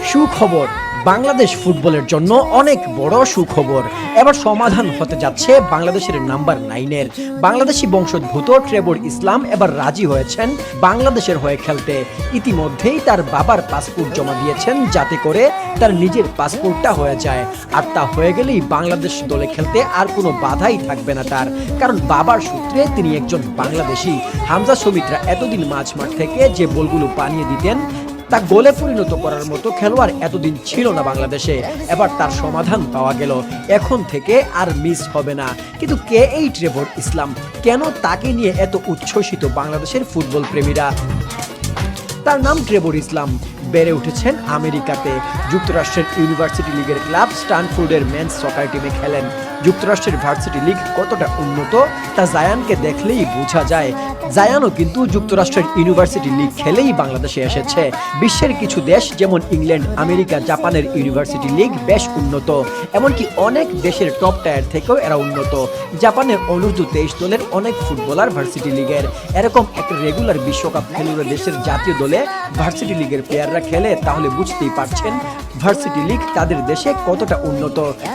সুখবর, বাংলাদেশ ফুটবলের জন্য অনেক বড় সুখবর। এবার সমাধান হতে যাচ্ছে বাংলাদেশের নাম্বার 9-এর। বাংলাদেশি বংশোদ্ভূত ট্রেভর ইসলাম এবার রাজি হয়েছেন বাংলাদেশের হয়ে খেলতে। ইতিমধ্যেই তার বাবার পাসপোর্ট জমা দিয়েছেন যাতে করে তার নিজের পাসপোর্টটা হয়ে যায়। আর তা হয়ে গেলেই বাংলাদেশ দলে খেলতে আর কোনো বাধাই থাকবে না তার, কারণ বাবার সূত্রে তিনি একজন বাংলাদেশি। হামজা সুমিত্রা এতদিন মাঝমাঠ থেকে যে বলগুলো বানিয়ে দিতেন তা গোলে পরিণত করার মতো খেলোয়াড় এতদিন ছিল না বাংলাদেশে। এবার তার সমাধান পাওয়া গেল, এখন থেকে আর মিস হবে না। কিন্তু কে এই ট্রেভর ইসলাম? কেন তাকে নিয়ে এত উচ্ছ্বসিত বাংলাদেশের ফুটবল প্রেমীরা? তার নাম ট্রেভর ইসলাম। বেড়ে উঠেছেন আমেরিকাতে। যুক্তরাষ্ট্রের ইউনিভার্সিটি লিগের ক্লাব স্ট্যানফোর্ডের মেন্স সকার টিমে খেলেন। যুক্তরাষ্ট্রের ভার্সিটি লিগ কতটা উন্নত তা জায়ানকে দেখলেই বোঝা যায়। জায়ানও কিন্তু যুক্তরাষ্ট্রের ইউনিভার্সিটি লিগ খেলেই বাংলাদেশে এসেছে। বিশ্বের কিছু দেশ যেমন ইংল্যান্ড, আমেরিকা, জাপানের ইউনিভার্সিটি লিগ বেশ উন্নত। এমনকি অনেক দেশের টপ টায়ার থেকেও এরা উন্নত। জাপানের অনূর্ধ্ব-23 দলের অনেক ফুটবলার ভার্সিটি লিগের। এরকম একটা রেগুলার বিশ্বকাপ খেলুড়ে দেশের জাতীয় দলে ভার্সিটি লিগের প্লেয়াররা খেলে, তাহলে বুঝতেই পারছেন ভার্সিটি লিগ তাদের দেশে কতটা উন্নত।